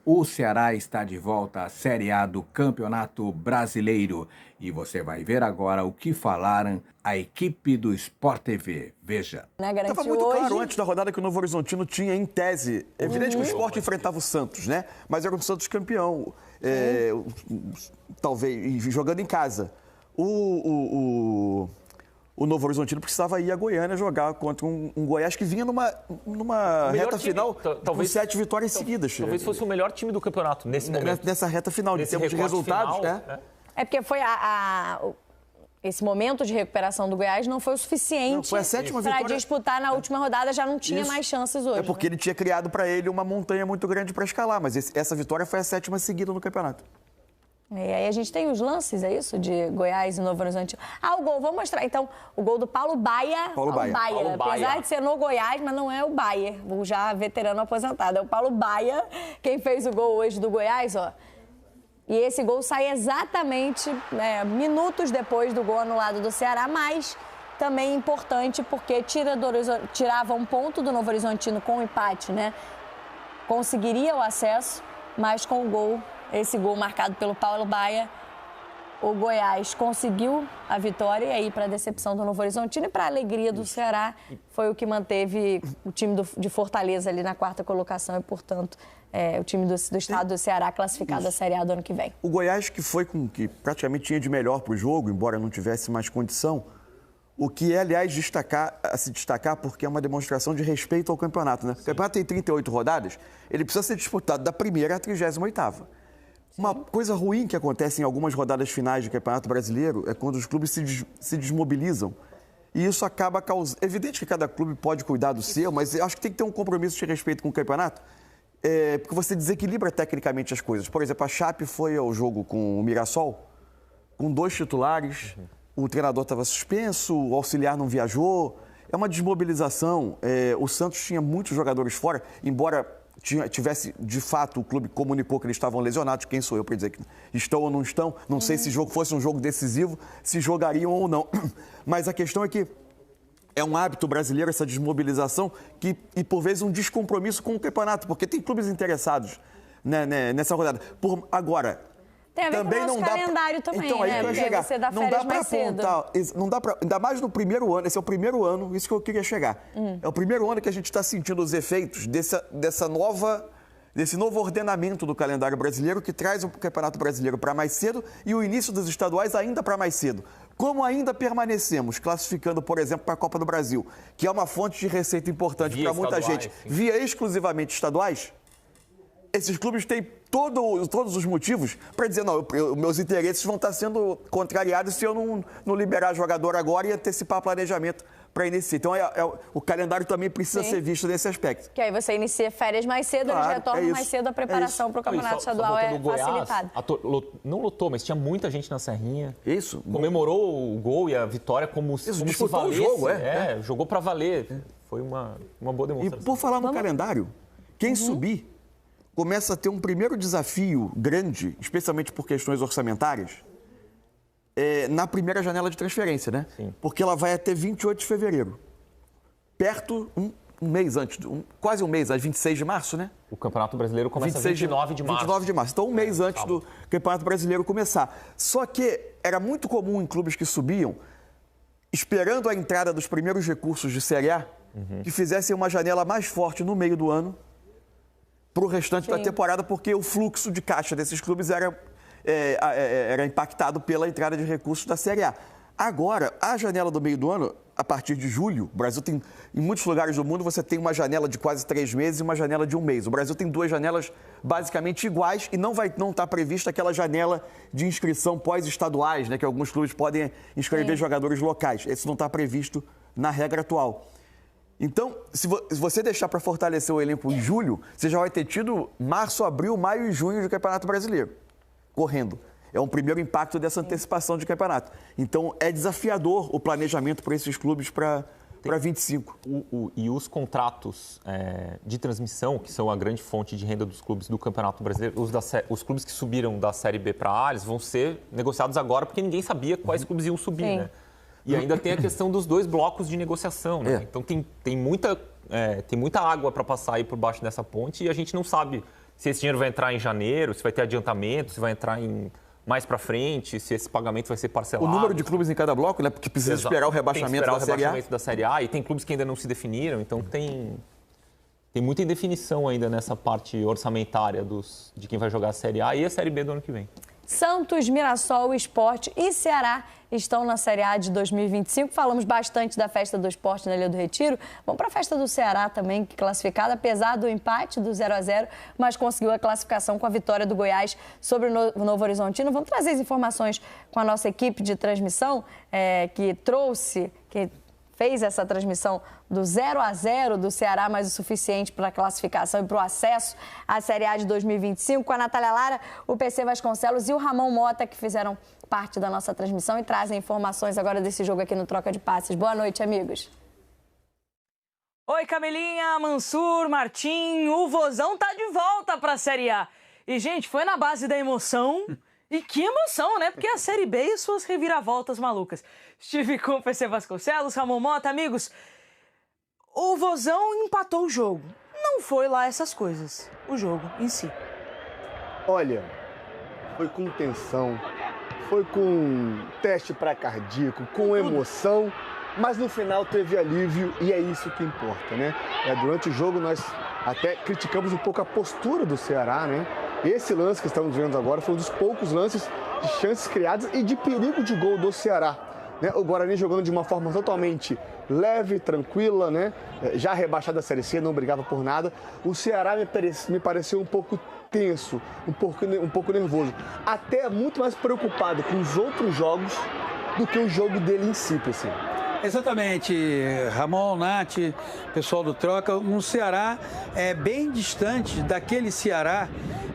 O Ceará está de volta à Série A do Campeonato Brasileiro e você vai ver agora o que falaram a equipe do Sport TV. Veja. Estava muito claro antes da rodada que o Novo Horizontino tinha, em tese, é evidente que o Sport enfrentava o Santos, né? Mas era o Santos campeão, talvez, jogando em casa. O Novo Horizontino precisava ir a Goiânia jogar contra um Goiás que vinha numa reta final com 7 vitórias seguidas. Talvez fosse o melhor time do campeonato nesse momento. Nessa reta final, de termos de resultados. Final, né? É porque foi esse momento de recuperação do Goiás não foi o suficiente para disputar na última rodada, já não tinha mais chances hoje. É porque ele tinha criado para ele uma montanha muito grande para escalar, mas essa vitória foi a 7ª seguida no campeonato. E aí a gente tem os lances, é isso? De Goiás e Novo Horizontino. O gol, vou mostrar. Então, o gol do Paulo Baia. Paulo Baia. Apesar de ser no Goiás, mas não é o Baia, o já veterano aposentado. É o Paulo Baia, quem fez o gol hoje do Goiás, ó. E esse gol sai exatamente minutos depois do gol anulado do Ceará, mas também importante porque tirava um ponto do Novo Horizontino com o empate, né? Conseguiria o acesso, mas com o gol, esse gol marcado pelo Paulo Baia, o Goiás conseguiu a vitória e aí, para a decepção do Novo Horizontino e para a alegria do Ceará, foi o que manteve o time de Fortaleza ali na 4ª colocação e, portanto, o time do estado do Ceará classificado à Série A do ano que vem. O Goiás, que foi com que praticamente tinha de melhor para o jogo, embora não tivesse mais condição, o que é, aliás, a se destacar porque é uma demonstração de respeito ao campeonato, né? O campeonato tem 38 rodadas, ele precisa ser disputado da 1ª à 38ª. Uma coisa ruim que acontece em algumas rodadas finais do Campeonato Brasileiro é quando os clubes se desmobilizam. E isso acaba causando... É evidente que cada clube pode cuidar do seu, mas eu acho que tem que ter um compromisso de respeito com o campeonato, porque você desequilibra tecnicamente as coisas. Por exemplo, a Chape foi ao jogo com o Mirassol, com 2 titulares, o treinador estava suspenso, o auxiliar não viajou. É uma desmobilização. O Santos tinha muitos jogadores fora, embora... tivesse, de fato, o clube comunicou que eles estavam lesionados. Quem sou eu para dizer que estão ou não estão? Não sei se fosse um jogo decisivo, se jogariam ou não. Mas a questão é que é um hábito brasileiro essa desmobilização e, por vezes, um descompromisso com o campeonato, porque tem clubes interessados nessa rodada. Agora... Tem a ver também com o nosso calendário também, então, aí né? que eu ia chegar. Você dá não dá para apontar, não dá para, ainda mais no primeiro ano, esse é o primeiro ano, isso que eu queria chegar. É o primeiro ano que a gente está sentindo os efeitos desse novo ordenamento do calendário brasileiro que traz o Campeonato Brasileiro para mais cedo e o início dos estaduais ainda para mais cedo. Como ainda permanecemos classificando, por exemplo, para a Copa do Brasil, que é uma fonte de receita importante para muita gente, via exclusivamente estaduais, esses clubes têm todos os motivos para dizer, não, meus interesses vão estar sendo contrariados se eu não liberar jogador agora e antecipar planejamento para iniciar. Então, o calendário também precisa ser visto nesse aspecto. Que aí você inicia férias mais cedo, eles retornam mais cedo, a preparação para o campeonato estadual facilitada. Não lotou, mas tinha muita gente na Serrinha. Isso. Comemorou o gol e a vitória como se valesse. O jogo, jogou para valer. Foi uma boa demonstração. E por falar no calendário, quem subir começa a ter um primeiro desafio grande, especialmente por questões orçamentárias, na primeira janela de transferência, né? Sim. Porque ela vai até 28 de fevereiro. Perto, um mês antes, quase um mês, às 26 de março, né? O Campeonato Brasileiro começa 29 de março. 29 de março. Então, um mês antes do Campeonato Brasileiro começar. Só que era muito comum em clubes que subiam, esperando a entrada dos primeiros recursos de Série A, que fizessem uma janela mais forte no meio do ano, para o restante da temporada, porque o fluxo de caixa desses clubes era impactado pela entrada de recursos da Série A. Agora, a janela do meio do ano, a partir de julho, o Brasil tem, em muitos lugares do mundo, você tem uma janela de quase 3 meses e uma janela de 1 mês. O Brasil tem 2 janelas basicamente iguais e não está prevista aquela janela de inscrição pós-estaduais, né, que alguns clubes podem inscrever jogadores locais. Esse não está previsto na regra atual. Então, se você deixar para fortalecer o elenco em julho, você já vai ter tido março, abril, maio e junho de Campeonato Brasileiro, correndo. É um primeiro impacto dessa antecipação de campeonato. Então, é desafiador o planejamento para esses clubes para 25. E os contratos de transmissão, que são a grande fonte de renda dos clubes do Campeonato Brasileiro, os clubes que subiram da Série B para A, eles vão ser negociados agora, porque ninguém sabia quais clubes iam subir, né? E ainda tem a questão dos 2 blocos de negociação, né? Então tem muita água para passar aí por baixo dessa ponte e a gente não sabe se esse dinheiro vai entrar em janeiro, se vai ter adiantamento, se vai entrar mais para frente, se esse pagamento vai ser parcelado. O número de clubes em cada bloco, né? Porque precisa esperar o rebaixamento da Série A. E tem clubes que ainda não se definiram, então tem muita indefinição ainda nessa parte orçamentária de quem vai jogar a Série A e a Série B do ano que vem. Santos, Mirassol, Sport e Ceará estão na Série A de 2025. Falamos bastante da festa do Sport na Ilha do Retiro. Vamos para a festa do Ceará também, classificada, apesar do empate do 0-0, mas conseguiu a classificação com a vitória do Goiás sobre o Novo Horizontino. Vamos trazer as informações com a nossa equipe de transmissão, que fez essa transmissão do 0-0 do Ceará, mas o suficiente para a classificação e para o acesso à Série A de 2025, com a Natália Lara, o PC Vasconcelos e o Ramon Mota, que fizeram parte da nossa transmissão e trazem informações agora desse jogo aqui no Troca de Passes. Boa noite, amigos. Oi, Camilinha, Mansur, Martim, o Vozão tá de volta para a Série A. E, gente, foi na base da emoção. E que emoção, né? Porque a Série B e suas reviravoltas malucas. Estive com o PC Vasconcelos, Ramon Mota, amigos. O Vozão empatou o jogo. Não foi lá essas coisas, o jogo em si. Olha, foi com tensão, foi com teste pré-cardíaco, com emoção, mas no final teve alívio e é isso que importa, né? Durante o jogo nós até criticamos um pouco a postura do Ceará, né? Esse lance que estamos vendo agora foi um dos poucos lances de chances criadas e de perigo de gol do Ceará. Né? O Guarani jogando de uma forma totalmente leve, tranquila, né? Já rebaixado da Série C, não brigava por nada. O Ceará me pareceu um pouco tenso, um pouco nervoso. Até muito mais preocupado com os outros jogos do que o jogo dele em si, assim. Exatamente, Ramon, Nath, pessoal do Troca, um Ceará bem distante daquele Ceará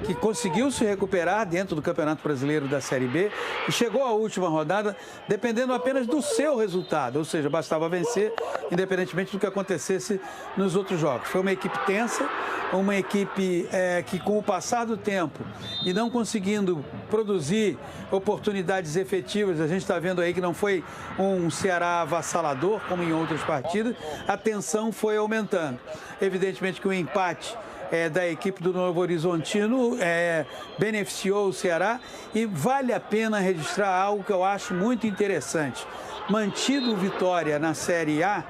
que conseguiu se recuperar dentro do Campeonato Brasileiro da Série B e chegou à última rodada dependendo apenas do seu resultado, ou seja, bastava vencer independentemente do que acontecesse nos outros jogos. Foi uma equipe tensa, uma equipe que com o passar do tempo e não conseguindo produzir oportunidades efetivas, a gente está vendo aí que não foi um Ceará avassalador como em outras partidas, a tensão foi aumentando. Evidentemente que o empate da equipe do Novo Horizontino beneficiou o Ceará e vale a pena registrar algo que eu acho muito interessante. Mantido o Vitória na Série A,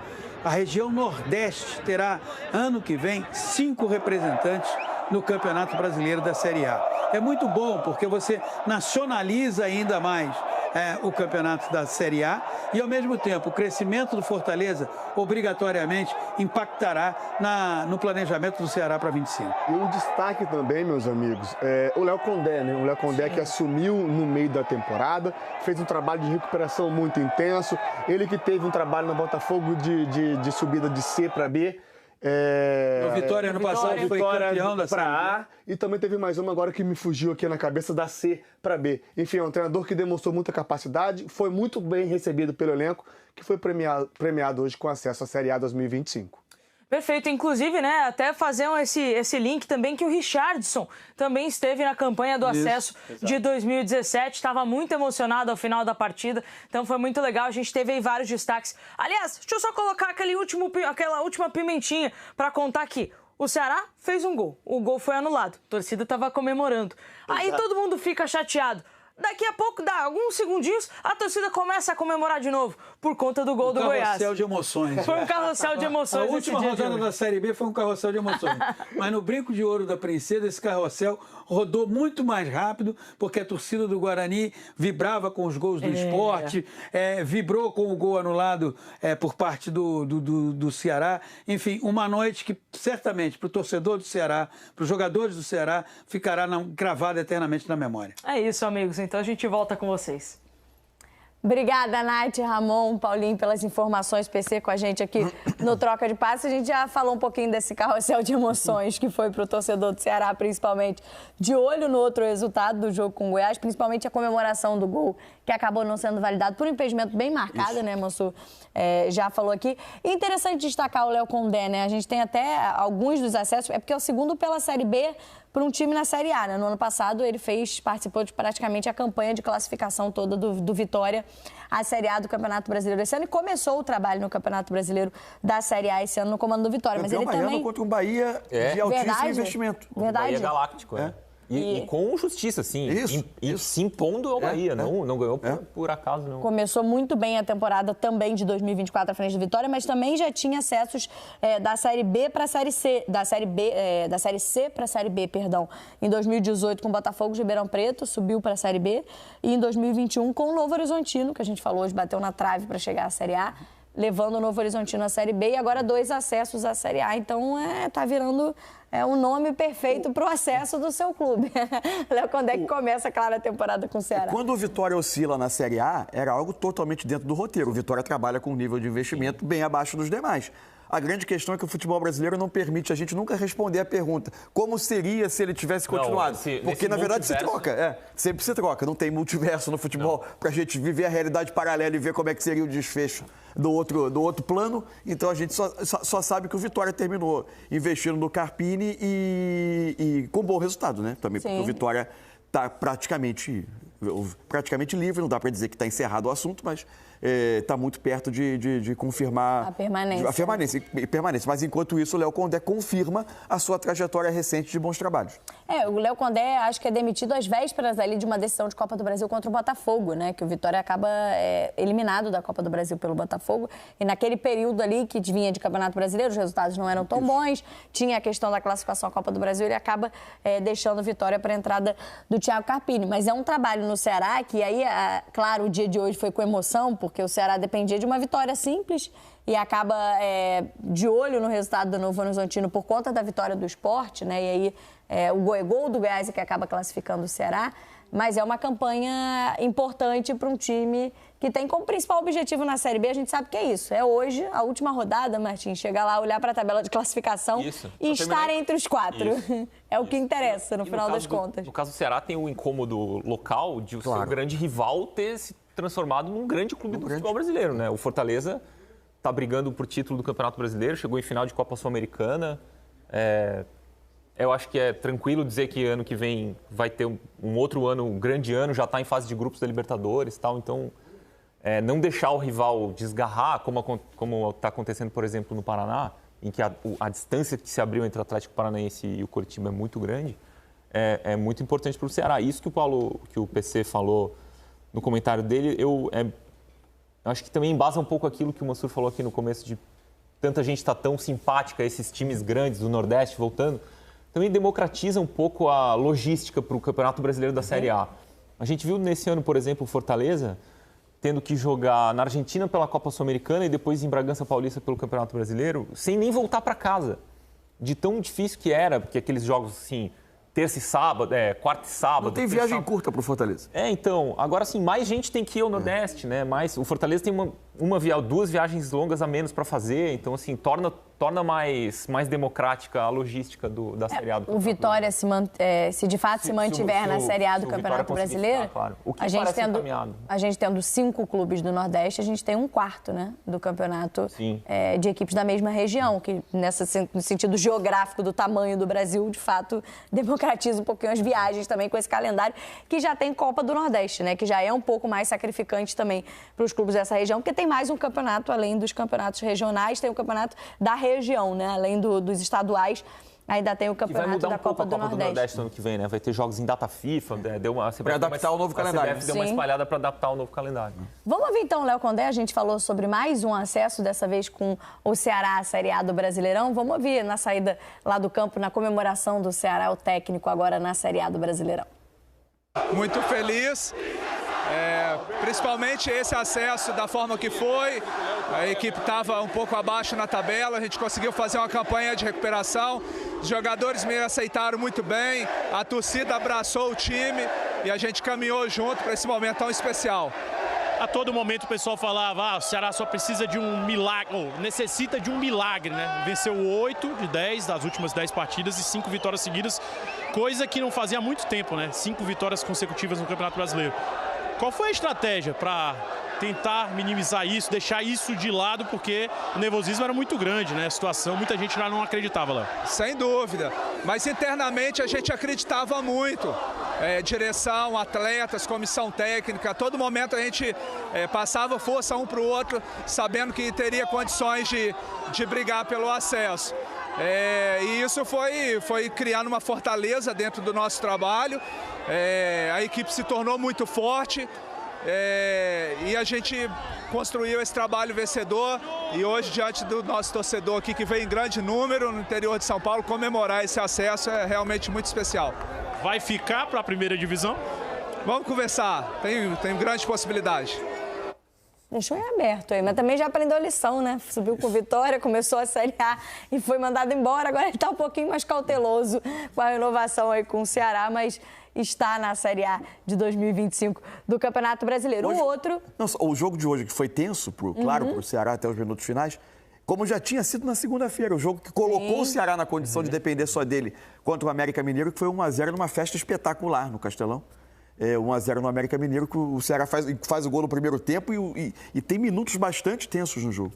a região Nordeste terá, ano que vem, 5 representantes no Campeonato Brasileiro da Série A. É muito bom porque você nacionaliza ainda mais o campeonato da Série A e, ao mesmo tempo, o crescimento do Fortaleza obrigatoriamente impactará no planejamento do Ceará para 25. E um destaque também, meus amigos, o Léo Condé, né? O Léo Condé que assumiu no meio da temporada, fez um trabalho de recuperação muito intenso, ele que teve um trabalho no Botafogo de subida de C para B. O Vitória no passado foi campeão da Série A e também teve mais uma agora que me fugiu aqui na cabeça, da C para B. Enfim, é um treinador que demonstrou muita capacidade, foi muito bem recebido pelo elenco, que foi premiado hoje com acesso à Série A 2025. Perfeito, inclusive, né, até fazer esse link também que o Richardson também esteve na campanha do acesso de 2017, estava muito emocionado ao final da partida, então foi muito legal, a gente teve aí vários destaques. Aliás, deixa eu só colocar aquela última pimentinha para contar aqui. O Ceará fez um gol, o gol foi anulado, a torcida estava comemorando. Aí todo mundo fica chateado. Daqui a pouco, dá alguns segundinhos, a torcida começa a comemorar de novo por conta do gol do Goiás. Um carrossel de emoções. Foi um carrossel de emoções. A última rodada da Série B foi um carrossel de emoções. Mas no Brinco de Ouro da Princesa, esse carrossel rodou muito mais rápido, porque a torcida do Guarani vibrava com os gols do Sport, vibrou com o gol anulado por parte do Ceará. Enfim, uma noite que certamente para o torcedor do Ceará, para os jogadores do Ceará, ficará cravada eternamente na memória. É isso, amigos. Então a gente volta com vocês. Obrigada, Nath, Ramon, Paulinho, pelas informações, PC, com a gente aqui no Troca de Passes. A gente já falou um pouquinho desse carrossel de emoções que foi para o torcedor do Ceará, principalmente de olho no outro resultado do jogo com o Goiás, principalmente a comemoração do gol, que acabou não sendo validado por um impedimento bem marcado, né, Mansur? Já falou aqui. E interessante destacar o Léo Condé, né? A gente tem até alguns dos acessos, é porque é o segundo pela Série B para um time na Série A, né? No ano passado ele participou de praticamente a campanha de classificação toda do Vitória à Série A do Campeonato Brasileiro esse ano e começou o trabalho no Campeonato Brasileiro da Série A esse ano no comando do Vitória. Campeão Mas ele também contra um Bahia de altíssimo investimento. Verdade. Bahia Galáctico, E com justiça, sim. Se impondo ao Bahia. Não ganhou por acaso, não. Começou muito bem a temporada também de 2024 à frente do Vitória, mas também já tinha acessos da Série B para a Série C. Da Série C para a Série B, perdão. Em 2018 com o Botafogo de Ribeirão Preto, subiu para a Série B. E em 2021 com o Novo Horizontino, que a gente falou hoje, bateu na trave para chegar à Série A, levando o Novo Horizontino à Série B e agora 2 acessos à Série A. Então, tá virando o nome perfeito para o acesso do seu clube. Léo Condé que começa, claro, a temporada com o Ceará. Quando o Vitória oscila na Série A, era algo totalmente dentro do roteiro. O Vitória trabalha com um nível de investimento bem abaixo dos demais. A grande questão é que o futebol brasileiro não permite a gente nunca responder a pergunta como seria se ele tivesse continuado. Porque, na verdade, se troca. Sempre se troca. Não tem multiverso no futebol para a gente viver a realidade paralela e ver como é que seria o desfecho do outro plano. Então, a gente só sabe que o Vitória terminou investindo no Carpini e com bom resultado, né? Também porque o Vitória está praticamente livre. Não dá para dizer que está encerrado o assunto, mas está muito perto de confirmar a permanência. Mas, enquanto isso, o Léo Condé confirma a sua trajetória recente de bons trabalhos. O Léo Condé acho que é demitido às vésperas ali de uma decisão de Copa do Brasil contra o Botafogo, né? Que o Vitória acaba eliminado da Copa do Brasil pelo Botafogo. E naquele período ali que vinha de Campeonato Brasileiro, os resultados não eram tão bons, tinha a questão da classificação à Copa do Brasil, ele acaba deixando o Vitória para a entrada do Thiago Carpini. Mas é um trabalho no Ceará que aí, claro, o dia de hoje foi com emoção, porque o Ceará dependia de uma vitória simples e acaba de olho no resultado do Novo Horizontino por conta da vitória do Sport, né? E aí o gol do Goiás é que acaba classificando o Ceará, mas é uma campanha importante para um time que tem como principal objetivo na Série B, a gente sabe que é isso. É hoje, a última rodada, Martim, chegar lá, olhar para a tabela de classificação e estar entre os 4. É o que interessa, no final das contas. No caso do Ceará, tem o incômodo local de o seu grande rival ter se transformado num grande clube do futebol brasileiro, né? O Fortaleza está brigando por título do Campeonato Brasileiro, chegou em final de Copa Sul-Americana. Eu acho que é tranquilo dizer que ano que vem vai ter um outro ano, um grande ano, já está em fase de grupos da Libertadores e tal. Então, não deixar o rival desgarrar, como está acontecendo, por exemplo, no Paraná, em que a distância que se abriu entre o Atlético Paranaense e o Coritiba é muito grande, é muito importante para o Ceará. Isso que o PC falou no comentário dele, eu acho que também embasa um pouco aquilo que o Mansur falou aqui no começo, de tanta gente estar tão simpática a esses times grandes do Nordeste voltando, também democratiza um pouco a logística para o Campeonato Brasileiro da Série A. A gente viu nesse ano, por exemplo, o Fortaleza tendo que jogar na Argentina pela Copa Sul-Americana e depois em Bragança Paulista pelo Campeonato Brasileiro, sem nem voltar para casa. De tão difícil que era, porque aqueles jogos assim, terça e sábado, quarta e sábado. Não tem viagem curta para o Fortaleza. Então, agora sim, mais gente tem que ir ao Nordeste, né? O Fortaleza tem duas viagens longas a menos para fazer, então assim, torna mais democrática a logística da Série A do Campeonato. O Vitória, se de fato se mantiver na Série A do Campeonato Brasileiro, claro. O que a gente tendo 5 clubes do Nordeste, a gente tem 1/4, né, do campeonato de equipes da mesma região, que no sentido geográfico do tamanho do Brasil, de fato, democratiza um pouquinho as viagens também com esse calendário, que já tem Copa do Nordeste, né, que já é um pouco mais sacrificante também para os clubes dessa região, porque tem mais um campeonato, além dos campeonatos regionais, tem o campeonato da região, né? Além dos estaduais, ainda tem o campeonato da Copa do Nordeste no ano que vem, né? Vai ter jogos em data FIFA, para adaptar ao novo calendário. A CBF deu uma espalhada para adaptar ao novo calendário. Vamos ouvir então o Léo Condé, a gente falou sobre mais um acesso, dessa vez com o Ceará à Série A do Brasileirão. Vamos ouvir na saída lá do campo, na comemoração do Ceará, o técnico agora na Série A do Brasileirão. Muito feliz. Principalmente esse acesso da forma que foi, a equipe estava um pouco abaixo na tabela, a gente conseguiu fazer uma campanha de recuperação, os jogadores me aceitaram muito bem, a torcida abraçou o time e a gente caminhou junto para esse momento tão especial. A todo momento o pessoal falava, o Ceará só precisa de um milagre, necessita de um milagre, né? Venceu 8 de 10 das últimas 10 partidas e 5 vitórias seguidas, coisa que não fazia há muito tempo, né? 5 vitórias consecutivas no Campeonato Brasileiro. Qual foi a estratégia para tentar minimizar isso, deixar isso de lado, porque o nervosismo era muito grande, né? A situação, muita gente lá não acreditava, Léo. Sem dúvida, mas internamente a gente acreditava muito. Direção, atletas, comissão técnica, a todo momento a gente passava força um para o outro, sabendo que teria condições de brigar pelo acesso. E isso foi criando uma fortaleza dentro do nosso trabalho. A equipe se tornou muito forte e a gente construiu esse trabalho vencedor. E hoje, diante do nosso torcedor aqui, que vem em grande número no interior de São Paulo, comemorar esse acesso é realmente muito especial. Vai ficar para a primeira divisão? Vamos conversar, tem grande possibilidade. Deixou em aberto aí, mas também já aprendeu a lição, né? Subiu com vitória, começou a Série A e foi mandado embora. Agora ele está um pouquinho mais cauteloso com a renovação aí com o Ceará, mas está na Série A de 2025 do Campeonato Brasileiro. Hoje, o outro... Não, o jogo de hoje, que foi tenso, claro, para o Ceará até os minutos finais, como já tinha sido na segunda-feira, o jogo que colocou o Ceará na condição de depender só dele contra o América Mineiro, que foi 1-0 numa festa espetacular no Castelão. 1-0 no América Mineiro, que o Ceará faz o gol no primeiro tempo e tem minutos bastante tensos no jogo.